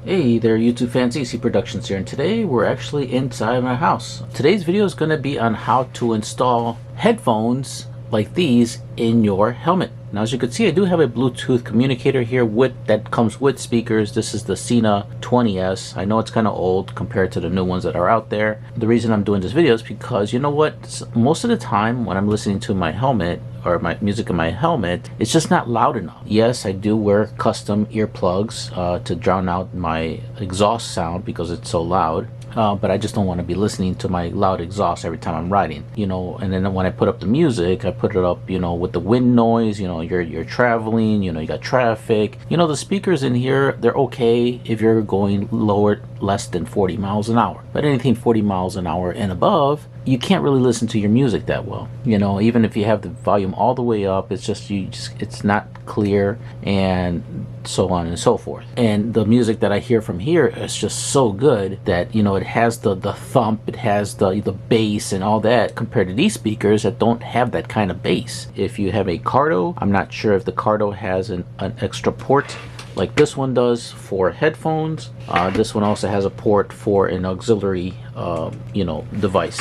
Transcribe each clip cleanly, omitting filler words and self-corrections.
Hey there YouTube fans, AC Productions here, and today we're actually inside my house. Today's video is going to be on how to install headphones like these in your helmet. Now, as you can see, I do have a Bluetooth communicator here that comes with speakers. This is the Sena 20S. I know it's kind of old compared to the new ones that are out there. The reason I'm doing this video is because, you know what, most of the time when I'm listening to my helmet or my music in my helmet, it's just not loud enough. Yes, I do wear custom earplugs to drown out my exhaust sound because it's so loud. But I just don't want to be listening to my loud exhaust every time I'm riding, you know. And then when I put up the music, I put it up, you know, with the wind noise, you know, you're traveling, you know, you got traffic, you know, the speakers in here, they're okay if you're going lower, less than 40 miles an hour. But anything 40 miles an hour and above, you can't really listen to your music that well. You know, even if you have the volume all the way up, it's just it's not clear, and so on and so forth. And the music that I hear from here is just so good that, you know, it has the thump, it has the bass and all that, compared to these speakers that don't have that kind of bass. If you have a Cardo, I'm not sure if the Cardo has an extra port like this one does for headphones. This one also has a port for an auxiliary you know, device.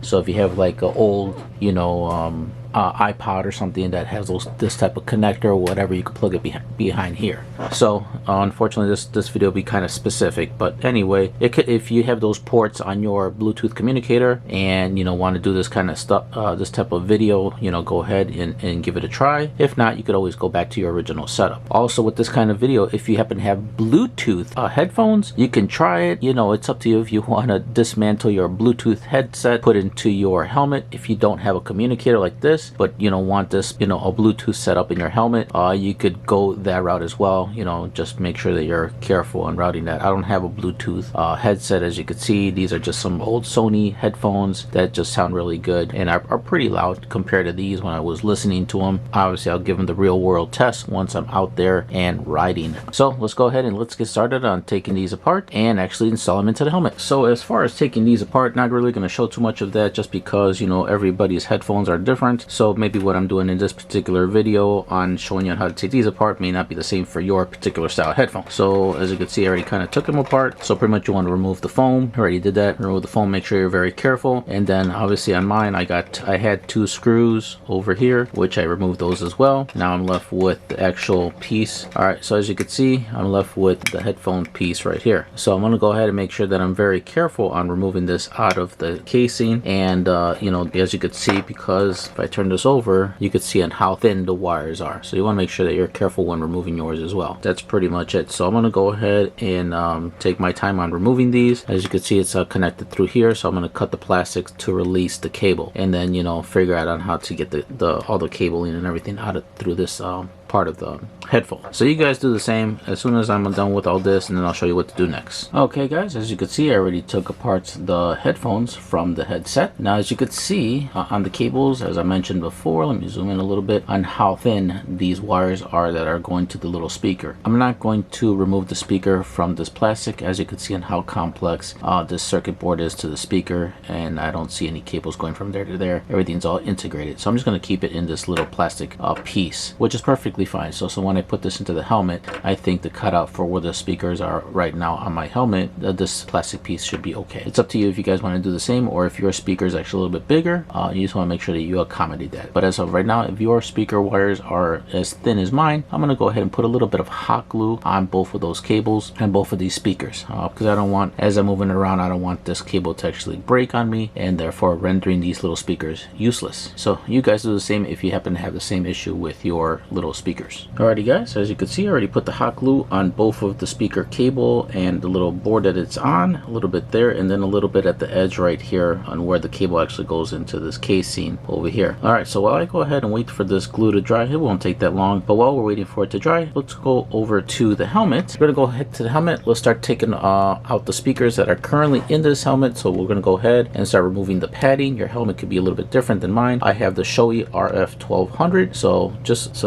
So if you have like an old, you know, iPod or something that has this type of connector or whatever, you can plug it behind here. So unfortunately this video will be kind of specific, but anyway, if you have those ports on your Bluetooth communicator and, you know, want to do this kind of stuff, this type of video, you know, go ahead and give it a try. If not, you could always go back to your original setup. Also, with this kind of video, if you happen to have Bluetooth headphones, you can try it. You know, it's up to you if you want to dismantle your Bluetooth headset, put it into your helmet. If you don't have a communicator like this, but, you know, want this, you know, a Bluetooth setup in your helmet, you could go that route as well. You know, just make sure that you're careful on routing that. I don't have a Bluetooth headset. As you can see, these are just some old Sony headphones that just sound really good and are pretty loud compared to these when I was listening to them. Obviously, I'll give them the real world test once I'm out there and riding. So let's go ahead and let's get started on taking these apart and actually install them into the helmet. So as far as taking these apart, not really going to show too much of that, just because, you know, everybody's headphones are different. So maybe what I'm doing in this particular video on showing you how to take these apart may not be the same for your particular style headphone. So as you can see, I already kind of took them apart. So pretty much you want to remove the foam. I already did that. Remove the foam, make sure you're very careful. And then obviously on mine, I had 2 screws over here, which I removed those as well. Now I'm left with the actual piece. All right, so as you can see, I'm left with the headphone piece right here. So I'm going to go ahead and make sure that I'm very careful on removing this out of the casing. And you know, as you could see, because if I turn this over, you could see on how thin the wires are. So you want to make sure that you're careful when removing yours as well. That's pretty much it. So I'm going to go ahead and take my time on removing these. As you can see, it's connected through here. So I'm going to cut the plastic to release the cable, and then, you know, figure out on how to get all the cabling and everything out through this part of the headphone. So you guys do the same as soon as I'm done with all this, and then I'll show you what to do next. Okay guys, as you can see, I already took apart the headphones from the headset. Now as you can see on the cables, as I mentioned before, let me zoom in a little bit on how thin these wires are that are going to the little speaker. I'm not going to remove the speaker from this plastic. As you can see on how complex this circuit board is to the speaker, and I don't see any cables going from there to there. Everything's all integrated. So I'm just going to keep it in this little plastic piece, which is perfectly fine. So when I put this into the helmet, I think the cutout for where the speakers are right now on my helmet, this plastic piece should be okay. It's up to you if you guys want to do the same, or if your speaker is actually a little bit bigger, you just want to make sure that you accommodate that. But as of right now, if your speaker wires are as thin as mine, I'm going to go ahead and put a little bit of hot glue on both of those cables and both of these speakers, because I don't want, as I'm moving around, I don't want this cable to actually break on me, and therefore rendering these little speakers useless. So you guys do the same if you happen to have the same issue with your little speakers. Alrighty guys, as you can see, I already put the hot glue on both of the speaker cable and the little board that it's on, a little bit there, and then a little bit at the edge right here on where the cable actually goes into this casing over here. Alright, so while I go ahead and wait for this glue to dry, it won't take that long, but while we're waiting for it to dry, let's go over to the helmet. We're gonna go ahead to the helmet. Let's start taking out the speakers that are currently in this helmet. So we're gonna go ahead and start removing the padding. Your helmet could be a little bit different than mine. I have the Shoei RF3000, so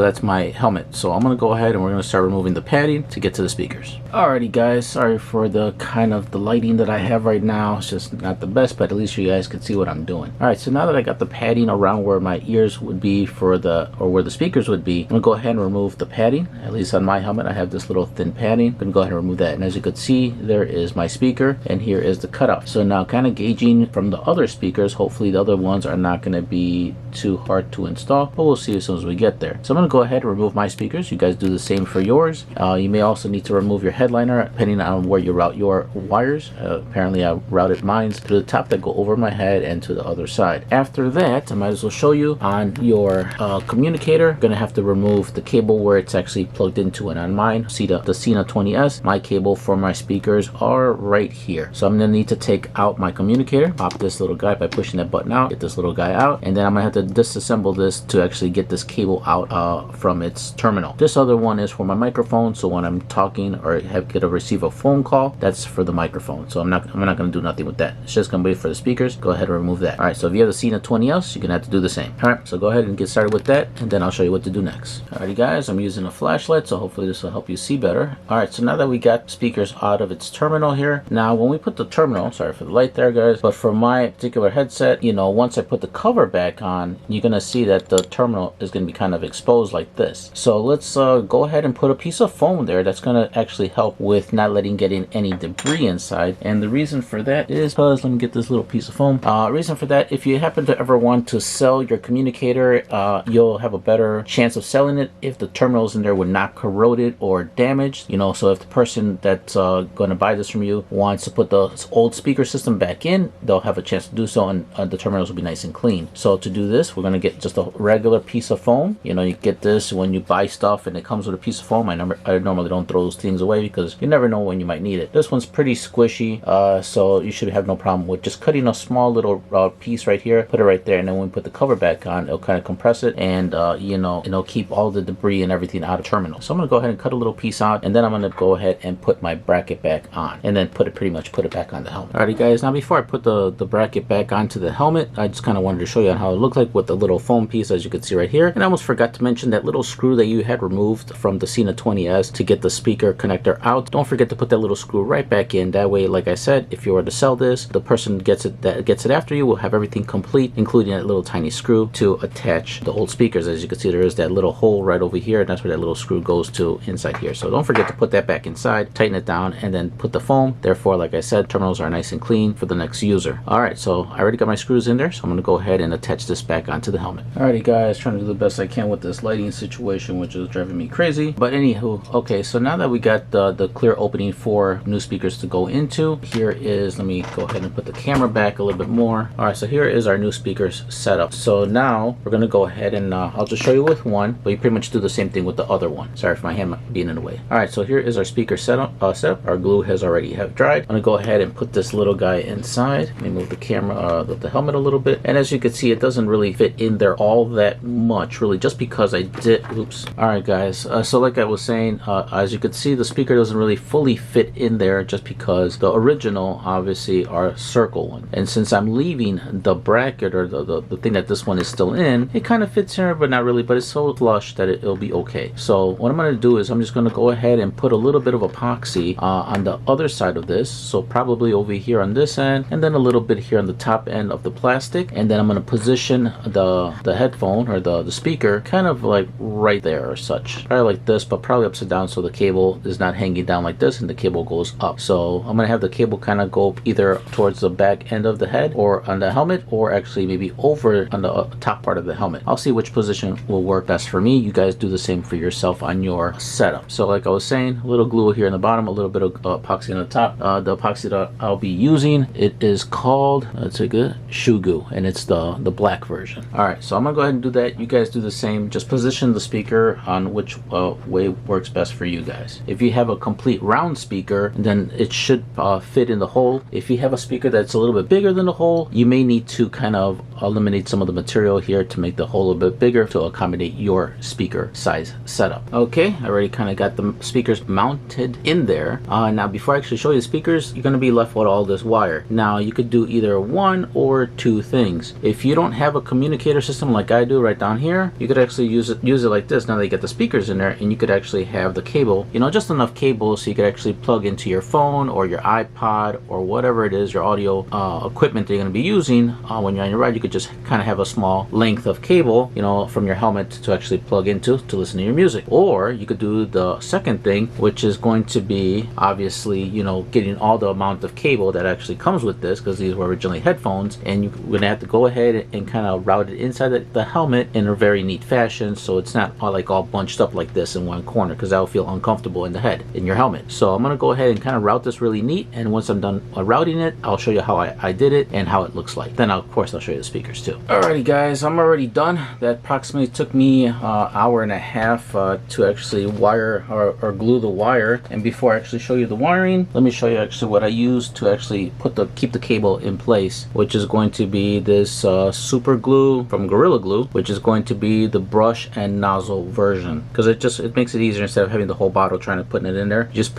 that's my helmet. So I'm gonna go ahead and we're gonna start removing the padding to get to the speakers. Alrighty guys, sorry for the kind of the lighting that I have right now. It's just not the best, but at least you guys can see what I'm doing. Alright, so now that I got the padding around where my ears would be for the, or where the speakers would be, I'm gonna go ahead and remove the padding. At least on my helmet I have this little thin padding. I'm gonna go ahead and remove that, and as you can see, there is my speaker and here is the cutout. So now kind of gauging from the other speakers, hopefully the other ones are not going to be too hard to install, but we'll see as soon as we get there. So I'm going to go ahead and remove my speakers. You guys do the same for yours. You may also need to remove your headliner depending on where you route your wires. Apparently I routed mine to the top that go over my head and to the other side. After that, I might as well show you on your communicator. Going to have to remove the cable where it's actually plugged into, and on mine, see the Sena 20S, my cable for my speakers are right here. So I'm going to need to take out my communicator, pop this little guy by pushing that button out, get this little guy out, and then I'm gonna have to disassemble this to actually get this cable out from its terminal. This other one is for my microphone, so when I'm talking or receive a phone call, that's for the microphone. So I'm not gonna do nothing with that. It's just gonna be for the speakers. Go ahead and remove that. All right, so if you have the Sena 20S, you're gonna have to do the same. All right, so go ahead and get started with that, and then I'll show you what to do next. Alrighty guys, I'm using a flashlight, so hopefully this will help you see better. All right, so now that we got speakers out of its terminal here, now when we put the terminal, sorry for the light there guys, but for my particular headset, you know, once I put the cover back on, you're gonna see that the terminal is gonna be kind of exposed like this. So let's go ahead and put a piece of foam there that's gonna actually help with not letting get in any debris inside. And the reason for that is because, let me get this little piece of foam. Reason for that, if you happen to ever want to sell your communicator, you'll have a better chance of selling it if the terminals in there were not corroded or damaged. You know, so if the person that's going to buy this from you wants to put the old speaker system back in, they'll have a chance to do so, and the terminals will be nice and clean. So to do this, we're going to get just a regular piece of foam. You know, you get this when you buy stuff and it comes with a piece of foam. I normally don't throw those things away because you never know when you might need it. This one's pretty squishy, so you should have no problem with just cutting a small little piece right here, put it right there, and then when we put the cover back on, it'll kind of compress it, and you know, it'll keep all the debris and everything out of the terminal. So I'm going to go ahead and cut a little piece out, and then I'm going to go ahead and put my bracket back on, and then pretty much put it back on the helmet. Alrighty guys, now before I put the bracket back onto the helmet, I just kind of wanted to show you how it looked like with the little foam piece, as you can see right here. And I almost forgot to mention that little screw that you had removed from the Sena 20S to get the speaker connector out. Don't forget to put that little screw right back in. That way, like I said, if you were to sell this, the person gets it after you will have everything complete, including that little tiny screw to attach the old speakers. As you can see, there is that little hole right over here, and that's where that little screw goes to inside here. So don't forget to put that back inside, tighten it down, and then put the foam. Therefore, like I said, terminals are nice and clean for the next user. Alright, so I already got my screws in there, so I'm going to go ahead and attach this back onto the helmet. Alrighty guys, trying to do the best I can with this lighting situation, which is driving me crazy. But anywho, okay, so now that we got the clear opening for new speakers to go into, here is, let me go ahead and put the camera back a little bit more. Alright, so here is our new speakers setup. So now we're going to go ahead and I'll just show you with one, but you pretty much do the same thing with the other one. Sorry for my hand being in the way. Alright, so here is our speaker setup. Our glue has already dried. I'm going to go ahead and put this little guy inside. Let me move the camera, the helmet a little bit. And as you can see, it doesn't really fit in there all that much, really, just because I did, oops. Alright guys, so like I was saying, as you can see, the speaker doesn't really fully fit in there just because the original, obviously, are circle one. And since I'm leaving the bracket or the thing that this one is still in, it kind of fits here, but not really, but it's so flush that it'll be okay. So what I'm going to do is I'm just going to go ahead and put a little bit of epoxy on the other side of this, so probably over here on this end, and then a little bit here on the top end of the plastic, and then I'm going to position the headphone or the speaker kind of like right there or such, probably like this, but probably upside down so the cable is not hanging down like this and the cable goes up. So I'm going to have the cable kind of go either towards the back end of the head or on the helmet, or actually maybe over on the top part of the helmet. I'll see which position will work best for me. You guys do the same for yourself on your setup. So like I was saying, a little glue here in the bottom, a little bit of epoxy on the top. The epoxy that I'll be using, it is called, let's take a Shugu, and it's the black version. Alright, so I'm gonna go ahead and do that. You guys do the same. Just position the speaker on which way works best for you guys. If you have a complete round speaker, then it should fit in the hole. If you have a speaker that's a little bit bigger than the hole, you may need to kind of eliminate some of the material here to make the hole a bit bigger to accommodate your speaker size setup. Okay, I already kind of got the speakers mounted in there. Now before I actually show you the speakers, you're going to be left with all this wire. Now you could do either one or two things. If you don't have a communicator system like I do right down here, you could actually use it like this. Now that you get the speakers in there, and you could actually have the cable, you know, just enough cable so you could actually plug into your phone or your iPod or whatever it is, your audio equipment that you're going to be using when you're on your ride. You could just kind of have a small length of cable, you know, from your helmet to actually plug into to listen to your music. Or you could do the second thing, which is going to be obviously, you know, getting all the amount of cable that actually comes with this, because these were originally headphones, and you're going to have to go ahead and kind of route it inside the helmet in a very neat fashion, so it's not all bunched up like this in one corner, because that will feel uncomfortable in the head in your helmet. So I'm going to go ahead and kind of route this really neat, and once I'm done routing it, I'll show you how I did it and how it looks like. Then of course I'll show you the speakers too. Alrighty guys, I'm already done. That approximately took me an hour and a half to actually wire or glue the wire. And before I actually show you the wiring, let me show you actually what I used to actually keep the cable in place, which is going to be this super glue from Gorilla Glue, which is going to be the brush and nozzle version, because it makes it easier instead of having the whole bottle trying to put it in there. You just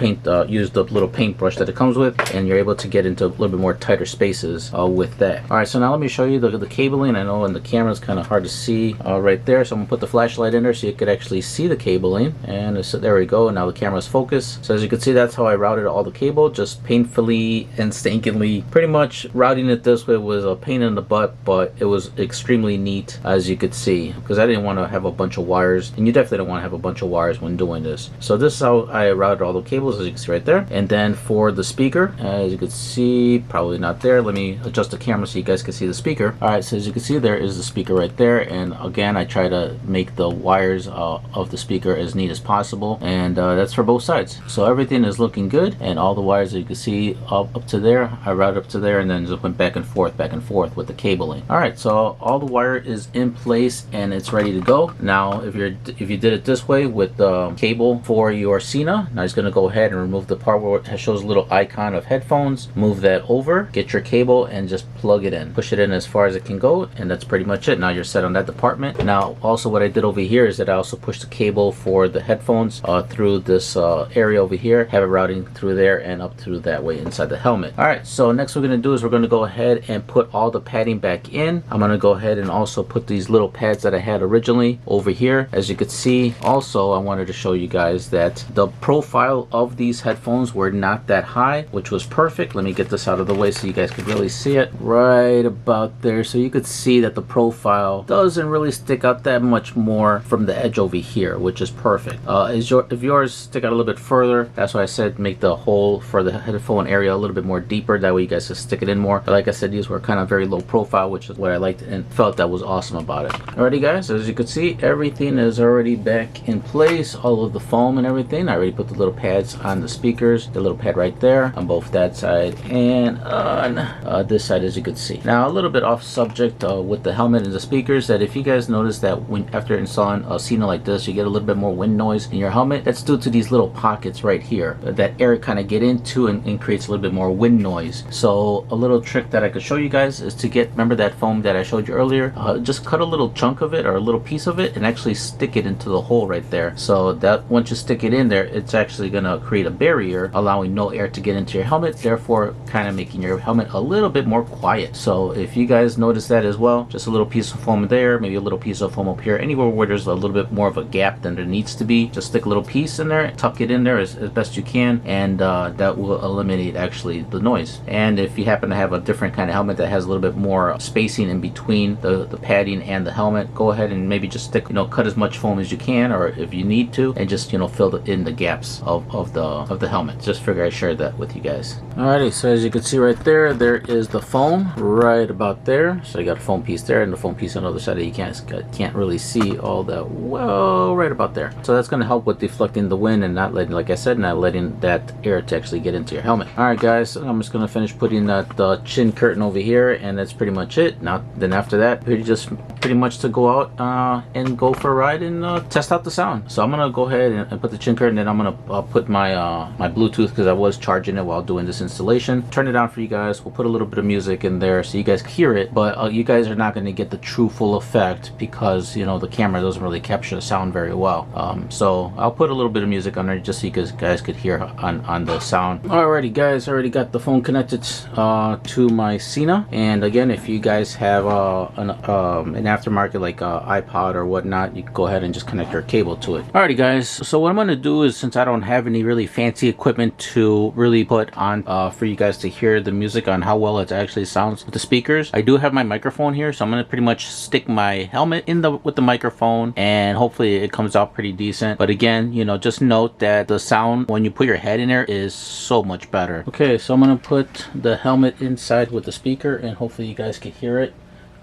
use the little paintbrush that it comes with, and you're able to get into a little bit more tighter spaces with that. Alright, so now let me show you the cabling. I know in the camera it's kind of hard to see right there, so I'm gonna put the flashlight in there so you could actually see the cabling. And there we go. Now the camera's focused. So as you can see, that's how I routed all the cable, just painfully and stinkingly. Pretty much routing it this way was a pain in the butt, but it was extremely neat, as you could see, because I didn't want to have a bunch of wires, and you definitely don't want to have a bunch of wires when doing this. So this is how I routed all the cables, as you can see right there. And then for the speaker, as you can see, probably not there. Let me adjust the camera so you guys can see the speaker. Alright, so as you can see, there is the speaker right there. And again, I try to make the wires of the speaker as neat as possible, and that's for both sides. So everything is looking good, and all the wires that you can see up to there, I routed up to there, and then just went back and forth with the cabling. Alright, so all the wire is in place and it's ready to go. Now if you did it this way with the cable for your Sena, now I'm just going to go ahead and remove the part where it shows a little icon of headphones, move that over, get your cable, and just plug it in. Push it in as far as it can go, and that's pretty much it. Now you're set on that department. Now also what I did over here is that I also pushed the cable for the headphones through this area over here, have it routing through there and up through that way inside the helmet. Alright, so next we're going to do is we're going to go ahead and put all the padding back in. I'm going to go ahead and also put these little pads that I had originally over here. As you could see, also I wanted to show you guys that the profile of these headphones were not that high, which was perfect. Let me get this out of the way so you guys could really see it right about there. So you could see that the profile doesn't really stick out that much more from the edge over here, which is perfect. If yours stick out a little bit further, that's why I said make the hole for the headphone area a little bit more deeper. That way you guys can stick it in more. But like I said, these were kind of very low profile, which is what I liked and felt that was awesome about it. Alrighty guys, as you can see, everything is already back in place. All of the foam and everything. I already put the little pads on the speakers. The little pad right there on both that side and on this side, as you can see. Now a little bit off subject with the helmet and the speakers, that if you guys notice that after installing a Sena like this, you get a little bit more wind noise in your helmet, that's due to these little pockets right here that air kind of get into and creates a little bit more wind noise. So a little trick that I could show you guys is to get, remember that foam that I showed you earlier, just cut a little chunk of it or a little piece of it and actually stick it into the hole right there, so that once you stick it in there, it's actually going to create a barrier, allowing no air to get into your helmet, therefore kind of making your helmet a little bit more quiet. So if you guys notice that as well, just a little piece of foam there, maybe a little piece of foam up here, anywhere where there's a little bit more of a gap than there needs to be, just stick a little piece in there, tuck it in there as best you can, and that will eliminate actually the noise. And if you happen to have a different kind of helmet that has a little bit more spacing in between the padding and the helmet, go ahead and maybe just stick, cut as much foam as you can, or if you need to, and just fill in the gaps of the helmet. Just figure I shared that with you guys. Alrighty, so as you can see right there, there is the foam right about there. So you got a foam piece there and the foam piece on the other side that you can't really see all that well, right about there. So that's going to help with deflecting the wind and not letting, like I said, not letting that air to actually get into your helmet. Alright guys, so I'm just going to finish putting the chin curtain over here, and that's pretty much it. Now then after that, pretty much to go out and go for a ride and test out the sound. So I'm going to go ahead and put the chin curtain, and I'm going to put my my Bluetooth, because I was charging it while doing this installation. Turn it on for you guys. We'll put a little bit of music in there so you guys can hear it, but but you guys are not going to get the true full effect because, you know, the camera doesn't really capture the sound very well. So I'll put a little bit of music on there just so you guys could hear on the sound. Alrighty guys, I already got the phone connected to my Sena, and again, if you guys have an aftermarket like iPod or whatnot, you can go ahead and just connect your cable to it. Alrighty guys, so what I'm going to do is, since I don't have any really fancy equipment to really put on for you guys to hear the music on how well it actually sounds with the speakers, I do have my microphone here, so I'm going to pretty much stick my helmet in with the microphone, and hopefully it comes out pretty decent. But again, you know, just note that the sound when you put your head in there is so much better. Okay, so I'm going to put the helmet inside with the speaker, and hopefully you guys can hear it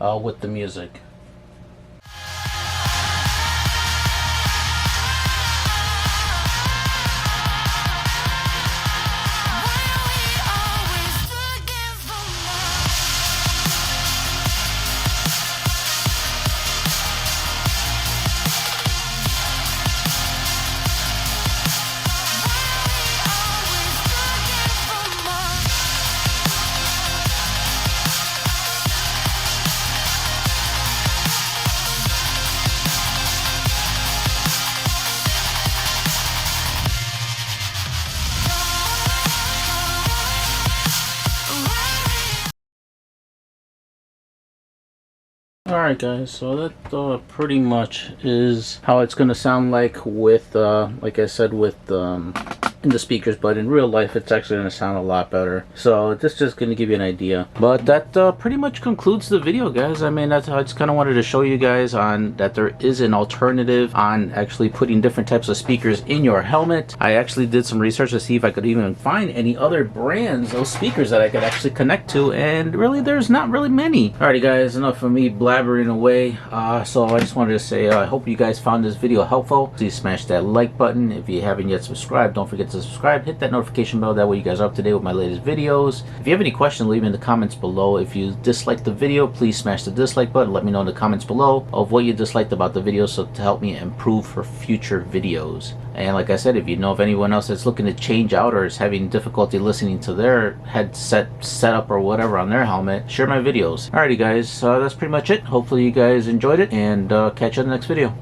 with the music. Alright guys, so that pretty much is how it's going to sound like with, like I said, with in the speakers, but in real life it's actually going to sound a lot better. So this is just going to give you an idea. But that pretty much concludes the video, guys. I mean, that's how I just kind of wanted to show you guys on that there is an alternative on actually putting different types of speakers in your helmet. I actually did some research to see if I could even find any other brands of speakers that I could actually connect to, and really there's not really many. Alrighty guys, enough of me blabbering away. So I just wanted to say I hope you guys found this video helpful. Please smash that like button. If you haven't yet subscribed, don't forget to subscribe. Hit that notification bell, that way you guys are up to date with my latest videos. If you have any questions, leave them in the comments below. If you disliked the video, please smash the dislike button. Let me know in the comments below of what you disliked about the video, so to help me improve for future videos. And like I said, if you know of anyone else that's looking to change out or is having difficulty listening to their headset setup or whatever on their helmet, share my videos. Alrighty guys, that's pretty much it. Hopefully you guys enjoyed it, and catch you in the next video.